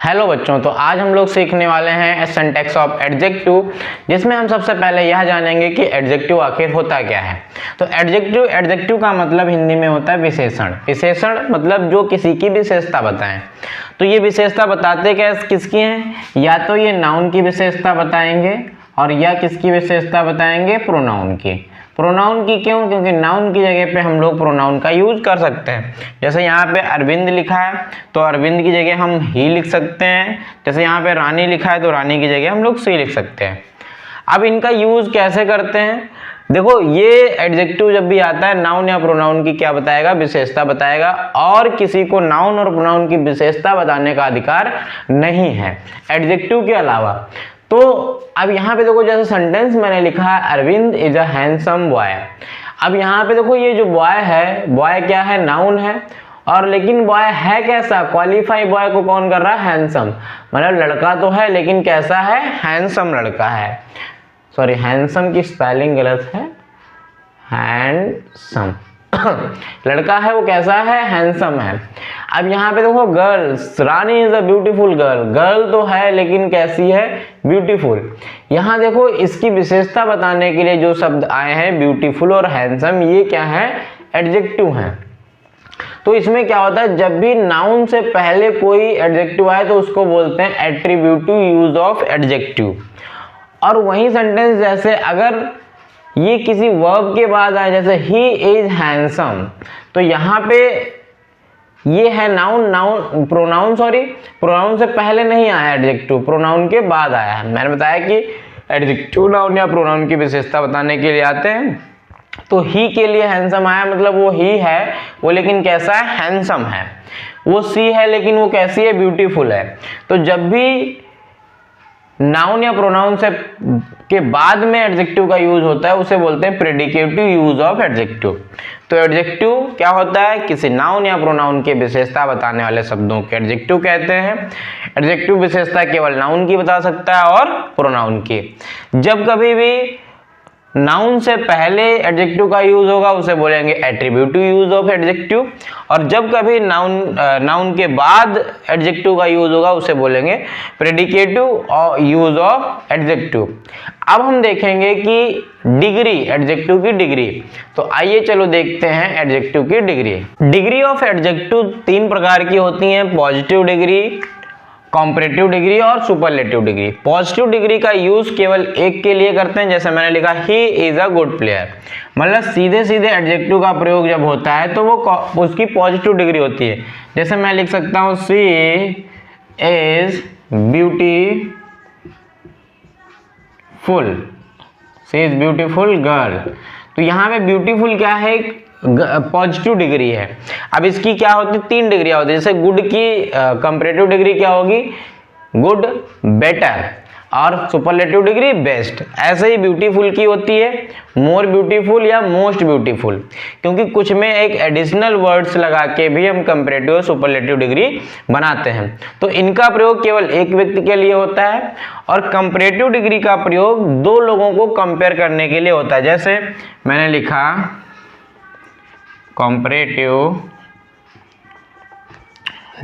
Hello बच्चों, तो आज हम लोग सीखने वाले हैं सिंटैक्स ऑफ एडजेक्टिव, जिसमें हम सबसे पहले यह जानेंगे कि एडजेक्टिव आखिर होता क्या है। तो एडजेक्टिव का मतलब हिंदी में होता है विशेषण। विशेषण मतलब जो किसी की विशेषता बताएं। तो ये विशेषता बताते क्या किसकी हैं? या तो ये नाउन की विशेषता बताएंगे और या किसकी विशेषता बताएंगे? प्रोनाउन की। प्रोनाउन की क्यों? क्योंकि नाउन की जगह पे हम लोग प्रोनाउन का यूज कर सकते हैं। जैसे यहाँ पे अरविंद लिखा है तो अरविंद की जगह हम ही लिख सकते हैं। जैसे यहाँ पे रानी लिखा है तो रानी की जगह हम लोग सी लिख सकते हैं। अब इनका यूज कैसे करते हैं? देखो, ये एडजेक्टिव जब भी आता है नाउन या प्रोनाउन की क्या बताएगा? विशेषता बताएगा, और किसी को नाउन और प्रोनाउन की विशेषता बताने का अधिकार नहीं है एडजेक्टिव के अलावा। तो अब यहाँ पे देखो, जैसे सेंटेंस मैंने लिखा है Arvind is a handsome boy. अब यहाँ पे देखो, ये जो बॉय है, बॉय क्या है? नाउन है। और लेकिन बॉय है कैसा? क्वालिफाई बॉय को कौन कर रहा है? हैंडसम। मतलब लड़का तो है लेकिन कैसा है? हैंडसम लड़का है। सॉरी, हैंडसम की स्पेलिंग गलत है, हैंडसम लड़का है वो कैसा है? हैंडसम है। अब यहाँ पे देखो, girls, Rani is a beautiful girl. Girl तो है लेकिन कैसी है? ब्यूटीफुल। यहाँ देखो, इसकी विशेषता बताने के लिए जो शब्द आए हैं ब्यूटीफुल और हैंडसम, ये क्या है? एडजेक्टिव है। तो इसमें क्या होता है, जब भी नाउन से पहले कोई एडजेक्टिव आए तो उसको बोलते हैं एट्रीब्यूटिव यूज ऑफ एडजेक्टिव। और वही सेंटेंस जैसे अगर ये किसी वर्ब के बाद आए, जैसे ही इज हैंडसम, तो यहाँ पे ये है नाउन, प्रोनाउन से पहले नहीं आया एडजेक्टिव, प्रोनाउन के बाद आया है। मैंने बताया कि एडजेक्टिव नाउन या प्रोनाउन की विशेषता बताने के लिए आते हैं। तो ही के लिए हैंडसम आया, मतलब वो ही है वो, लेकिन कैसा है? हैंडसम है। वो सी है लेकिन वो कैसी है? ब्यूटीफुल है। तो जब भी नाउन या प्रोनाउन से के बाद में एडजेक्टिव का यूज होता है उसे बोलते हैं प्रेडिकेटिव यूज ऑफ एडजेक्टिव। तो एडजेक्टिव क्या होता है? किसी नाउन या प्रोनाउन के विशेषता बताने वाले शब्दों के एडजेक्टिव कहते हैं। एडजेक्टिव विशेषता केवल नाउन की बता सकता है और प्रोनाउन की। जब कभी भी नाउन से पहले एडजेक्टिव का यूज होगा उसे बोलेंगे एट्रीब्यूटिव यूज ऑफ एडजेक्टिव, और जब कभी नाउन के बाद एडजेक्टिव का यूज होगा उसे बोलेंगे प्रेडिकेटिव यूज ऑफ एडजेक्टिव। अब हम देखेंगे कि डिग्री, एडजेक्टिव की डिग्री। तो आइए चलो देखते हैं एडजेक्टिव की डिग्री। डिग्री ऑफ एडजेक्टिव 3 प्रकार की होती हैं: पॉजिटिव डिग्री, कॉम्परेटिव डिग्री और सुपरलेटिव डिग्री। पॉजिटिव डिग्री का यूज केवल एक के लिए करते हैं, जैसे मैंने लिखा he is a good player. मतलब सीधे सीधे एडजेक्टिव का प्रयोग जब होता है तो वो उसकी पॉजिटिव डिग्री होती है। जैसे मैं लिख सकता हूं she is beautiful, she is beautiful girl. तो यहाँ पे ब्यूटीफुल क्या है? पॉजिटिव डिग्री है। अब इसकी क्या होती है? 3 डिग्रियां होती है। जैसे गुड की कंपैरेटिव डिग्री क्या होगी? गुड, बेटर, और सुपरलेटिव डिग्री बेस्ट। ऐसे ही ब्यूटीफुल की होती है मोर ब्यूटीफुल या मोस्ट ब्यूटीफुल, क्योंकि कुछ में एक एडिशनल वर्ड्स लगा के भी हम कंपैरेटिव और सुपरलेटिव डिग्री बनाते हैं। तो इनका प्रयोग केवल एक व्यक्ति के लिए होता है, और कंपैरेटिव डिग्री का प्रयोग 2 लोगों को कंपेयर करने के लिए होता है। जैसे मैंने लिखा कंपैरेटिव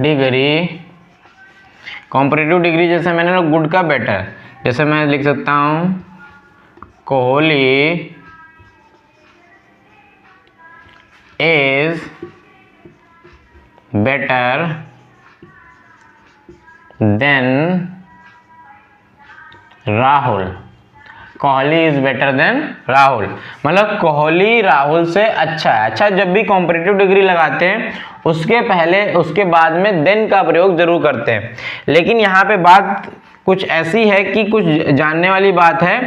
डिग्री, कंपैरेटिव डिग्री जैसे मैंने गुड का बेटर, जैसे मैं लिख सकता हूं Kohli is better than Rahul. Kohli is better than Rahul, मतलब कोहली राहुल से अच्छा है। अच्छा, जब भी कॉम्परेटिव डिग्री लगाते हैं उसके पहले उसके बाद में देन का प्रयोग जरूर करते हैं। लेकिन यहाँ पे बात कुछ ऐसी है कि कुछ जानने वाली बात है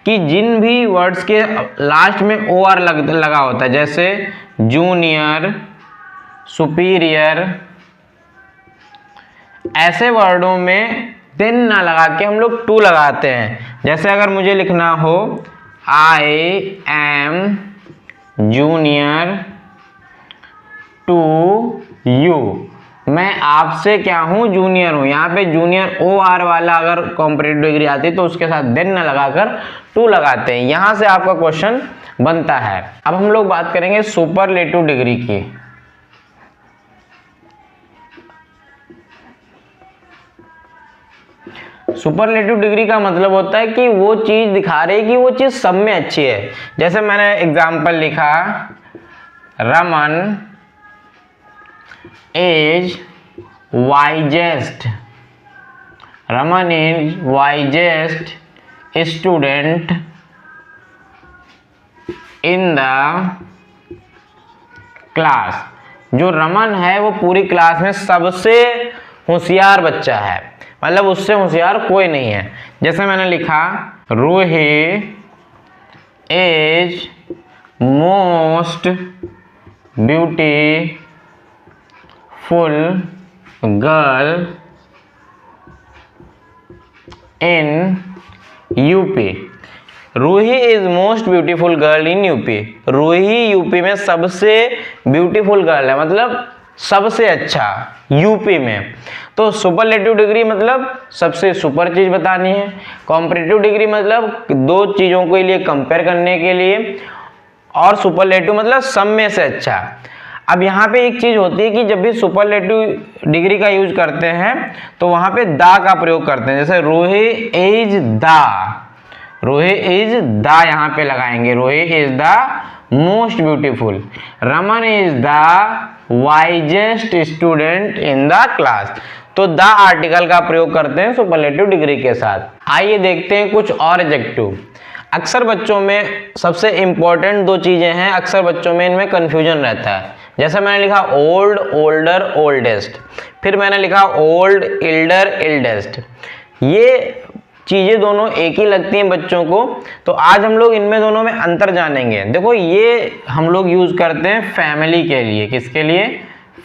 कि जिन भी वर्ड्स के लास्ट में OR लगा होता है, जैसे जूनियर, सुपीरियर, ऐसे वर्डों में देन ना लगा के हम लोग टू लगाते हैं। जैसे अगर मुझे लिखना हो I am junior to you, मैं आपसे क्या हूं? जूनियर हूं। यहाँ पे जूनियर OR वाला अगर कॉम्परेटिव डिग्री आती है तो उसके साथ देन ना लगाकर टू लगाते हैं। यहां से आपका क्वेश्चन बनता है। अब हम लोग बात करेंगे सुपरलेटिव डिग्री की। सुपरलेटिव डिग्री का मतलब होता है कि वो चीज दिखा रही है कि वो चीज सब में अच्छी है। जैसे मैंने एग्जाम्पल लिखा, Raman is wisest, Raman is wisest student in the class. जो रमन है वो पूरी क्लास में सबसे होशियार बच्चा है, मतलब उससे होशियार कोई नहीं है। जैसे मैंने लिखा, Ruhi is most beautiful girl in UP. Ruhi is most beautiful girl in UP. Ruhi UP में सबसे ब्यूटीफुल गर्ल है, मतलब सबसे अच्छा यूपी में। तो सुपरलेटिव डिग्री मतलब सबसे सुपर चीज बतानी है, कॉम्परेटिव डिग्री मतलब दो चीजों के लिए कंपेयर करने के लिए, और सुपरलेटिव मतलब सब में से अच्छा। अब यहाँ पे एक चीज होती है कि जब भी सुपरलेटिव डिग्री का यूज करते हैं तो वहां पे दा का प्रयोग करते हैं। जैसे Ruhi is the, Ruhi is the यहाँ पे लगाएंगे, Ruhi is the most beautiful, Raman is the wisest student in the class. तो द आर्टिकल का प्रयोग करते हैं सुपरलेटिव डिग्री के साथ। आइए देखते हैं कुछ और एडजेक्टिव। अक्सर बच्चों में सबसे इंपॉर्टेंट दो चीजें हैं, अक्सर बच्चों में इनमें कंफ्यूजन रहता है। जैसे मैंने लिखा ओल्ड, ओल्डर, ओल्डेस्ट, फिर मैंने लिखा ओल्ड, इल्डर, इल्डेस्ट। ये चीजें दोनों एक ही लगती हैं बच्चों को, तो आज हम लोग इनमें दोनों में अंतर जानेंगे। देखो ये हम लोग यूज करते हैं फैमिली के लिए, किसके लिए?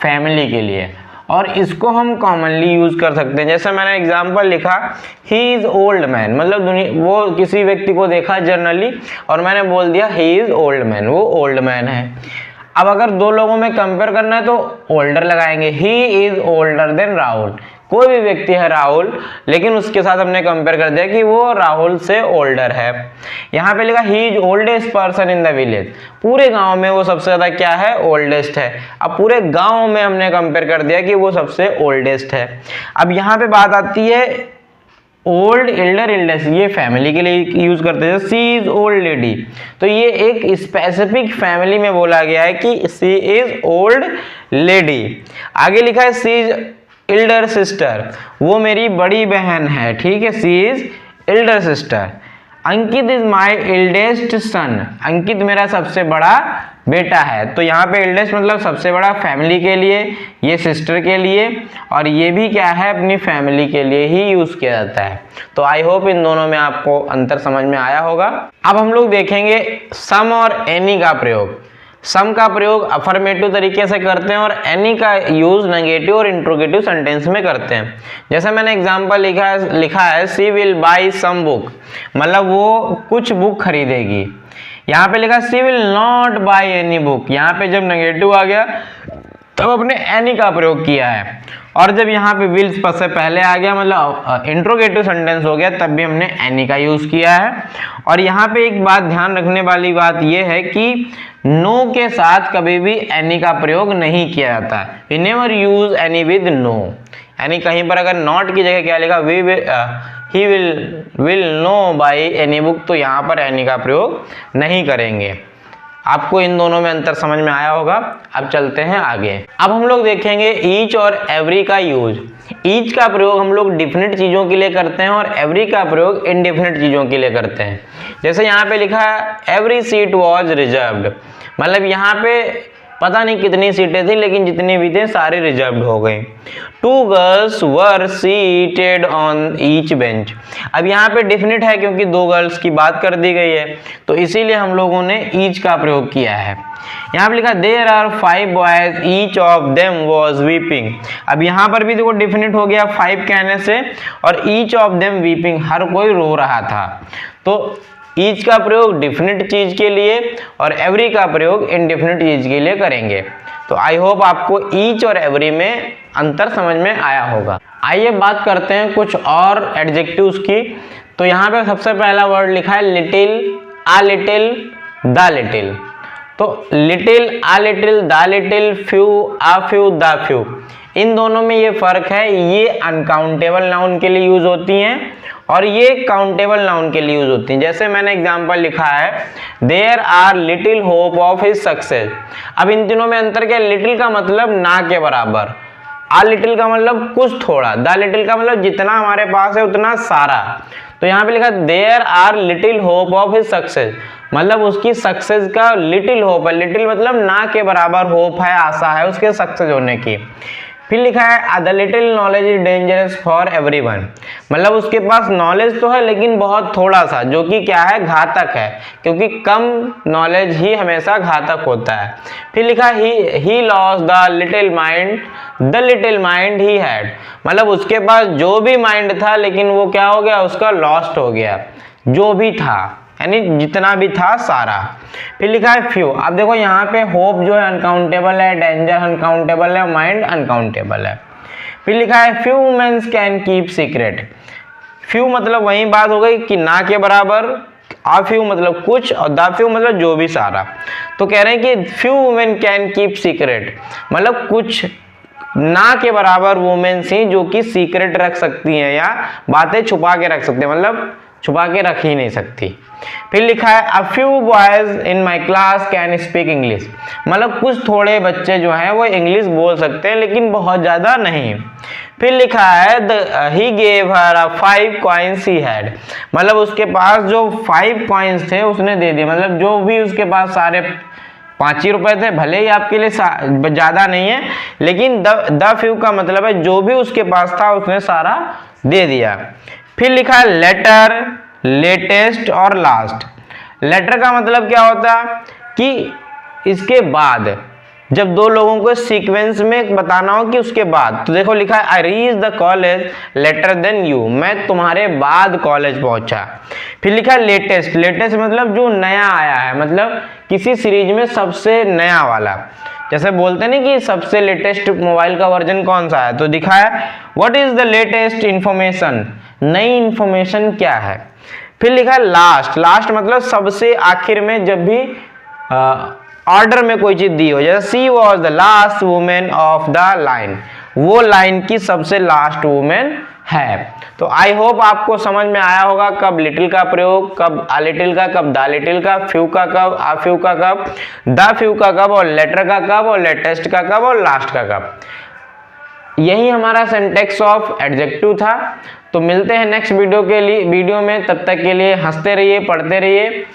फैमिली के लिए, और इसको हम कॉमनली यूज कर सकते हैं। जैसे मैंने एग्जांपल लिखा, ही इज ओल्ड मैन, मतलब वो किसी व्यक्ति को देखा जनरली और मैंने बोल दिया ही इज ओल्ड मैन, वो ओल्ड मैन है। अब अगर दो लोगों में कंपेयर करना है तो ओल्डर लगाएंगे, he is older than Rahul. कोई भी व्यक्ति है राहुल, लेकिन उसके साथ हमने कंपेयर कर दिया कि वो राहुल से ओल्डर है। यहाँ पे लिखा he is oldest person in the village, पूरे गांव में वो सबसे ज्यादा क्या है? ओल्डेस्ट है। अब पूरे गांव में हमने कंपेयर कर दिया कि वो सबसे ओल्डेस्ट है। अब यहाँ पे बात आती है ओल्ड, इल्डर, इल्डेस्ट, ये फैमिली के लिए यूज करते हैं। सी इज ओल्ड लेडी, तो ये एक स्पेसिफिक फैमिली में बोला गया है कि सी इज ओल्ड लेडी। आगे लिखा है सी इज इल्डर सिस्टर, वो मेरी बड़ी बहन है, ठीक है, she is elder sister. Ankit is my eldest son, Ankit मेरा सबसे बड़ा बेटा है। तो यहाँ पे इल्डेस्ट मतलब सबसे बड़ा फैमिली के लिए, ये सिस्टर के लिए, और ये भी क्या है? अपनी फैमिली के लिए ही यूज किया जाता है। तो आई होप इन दोनों में आपको अंतर समझ में आया होगा। अब हम लोग देखेंगे सम और एनी का प्रयोग। सम का प्रयोग अफर्मेटिव तरीके से करते हैं और एनी का यूज नेगेटिव और इंट्रोगेटिव सेंटेंस में करते हैं। जैसे मैंने एग्जांपल लिखा है she will buy some book, मतलब वो कुछ बुक खरीदेगी। यहाँ पे लिखा she will not buy any book, यहाँ पे जब नेगेटिव आ गया तब अपने एनी का प्रयोग किया है, और जब यहाँ पे विल से पहले आ गया मतलब इंट्रोगेटिव सेंटेंस हो गया तब भी हमने एनी का यूज किया है। और यहाँ पे एक बात ध्यान रखने वाली बात यह है कि नो के साथ कभी भी एनी का प्रयोग नहीं किया जाता। We never use any with no, यानी कहीं पर अगर नॉट की जगह क्या लिखा he will no buy any book, तो यहाँ पर एनी का प्रयोग नहीं करेंगे। आपको इन दोनों में अंतर समझ में आया होगा। अब चलते हैं आगे। अब हम लोग देखेंगे ईच और एवरी का यूज। ईच का प्रयोग हम लोग डिफिनिट चीजों के लिए करते हैं और एवरी का प्रयोग इनडिफिनिट चीजों के लिए करते हैं। जैसे यहाँ पे लिखा है एवरी सीट वॉज रिजर्व्ड, मतलब यहाँ पे पता नहीं कितनी सीटें थी लेकिन जितनी भी थे सारे रिजर्व्ड हो गए। Two girls were seated on each bench, अब यहाँ पे डिफिनिट है क्योंकि दो गर्ल्स की बात कर दी गई है, तो इसीलिए हम लोगों ने ईच का प्रयोग किया है। यहाँ पे लिखा there are 5 boys each of them was weeping, अब यहाँ पर भी देखो डिफिनिट हो गया 5 कहने से, और ईच ऑफ देम वीपिंग, हर कोई रो रहा था। तो ईच का प्रयोग डिफिनिट चीज के लिए और एवरी का प्रयोग इनडिफिनिट चीज के लिए करेंगे। तो आई होप आपको ईच और एवरी में अंतर समझ में आया होगा। आइए बात करते हैं कुछ और एडजेक्टिव्स की। तो यहाँ पे सबसे पहला वर्ड लिखा है little, a little, the little. तो little, a little, the little, few, a few, the few, इन दोनों में ये फर्क है, ये अनकाउंटेबल नाउन के लिए यूज होती हैं और ये काउंटेबल नाउन के लिए यूज होती हैं। जैसे मैंने एग्जांपल लिखा है, there are little hope of his success. अब इन तीनों में अंतर क्या है? लिटिल का मतलब ना के बराबर, आ लिटिल का मतलब कुछ थोड़ा, द लिटिल का मतलब जितना हमारे पास है उतना सारा। तो यहाँ पे लिखा there are little hope of his success, मतलब उसकी सक्सेस का लिटिल होप है। लिटिल मतलब ना के बराबर होप है, आशा है उसके सक्सेस होने की। फिर लिखा है the little knowledge is dangerous for everyone, मतलब उसके पास नॉलेज तो है लेकिन बहुत थोड़ा सा, जो कि क्या है? घातक है, क्योंकि कम नॉलेज ही हमेशा घातक होता है। फिर लिखा he lost the little mind he had, मतलब उसके पास जो भी माइंड था लेकिन वो क्या हो गया? उसका लॉस्ट हो गया, जो भी था यानी जितना भी था सारा। फिर लिखा है फ्यू। अब देखो यहाँ पे होप जो है अनकाउंटेबल है, डेंजर अनकाउंटेबल है, माइंड अनकाउंटेबल है। फिर लिखा है few womens can keep secret. Few मतलब वही बात हो गई कि ना के बराबर, आ फ्यू मतलब कुछ और द फ्यू मतलब जो भी सारा। तो कह रहे हैं कि few women can keep secret, मतलब कुछ ना के बराबर वुमेन्स ही जो कि सीक्रेट रख सकती हैं या बातें छुपा के रख सकते हैं, मतलब छुपा के रख ही नहीं सकती। फिर लिखा है a few boys in my class can speak English, मतलब कुछ थोड़े बच्चे जो हैं वो इंग्लिश बोल सकते हैं लेकिन बहुत ज़्यादा नहीं। फिर लिखा है he gave her 5 coins he had, मतलब उसके पास जो 5 coins थे उसने दे दिए, मतलब जो भी उसके पास सारे 5 ही रुपए थे, भले ही आपके लिए ज़्यादा नहीं है लेकिन द फ्यू का मतलब है जो भी उसके पास था उसने सारा दे दिया। फिर लिखा है लेटर, लेटेस्ट और लास्ट। लेटर का मतलब क्या होता है कि इसके बाद, जब दो लोगों को सीक्वेंस में बताना हो कि उसके बाद। तो देखो लिखा है I reach the college later than you, मैं तुम्हारे बाद कॉलेज पहुंचा। फिर लिखा है लेटेस्ट, लेटेस्ट मतलब जो नया आया है, मतलब किसी सीरीज में सबसे नया वाला। जैसे बोलते नहीं कि सबसे लेटेस्ट मोबाइल का वर्जन कौन सा है, तो दिखा है what is the latest information, नई इंफॉर्मेशन क्या है। फिर लिखा है लास्ट, लास्ट मतलब सबसे आखिर में, जब भी ऑर्डर में कोई चीज दी हो, जैसे she was the last women of the line, वो लाइन की सबसे लास्ट वुमेन है। तो आई होप आपको समझ में आया होगा कब लिटिल का प्रयोग, कब आ लिटिल का, कब द लिटिल का, फ्यू का कब, आ फ्यू का कब, द फ्यू का कब, और लेटर का कब, और लेटेस्ट का कब, और लास्ट का कब। यही हमारा सिंटैक्स ऑफ एडजेक्टिव था। तो मिलते हैं नेक्स्ट वीडियो में, तब तक के लिए हंसते रहिए, पढ़ते रहिए।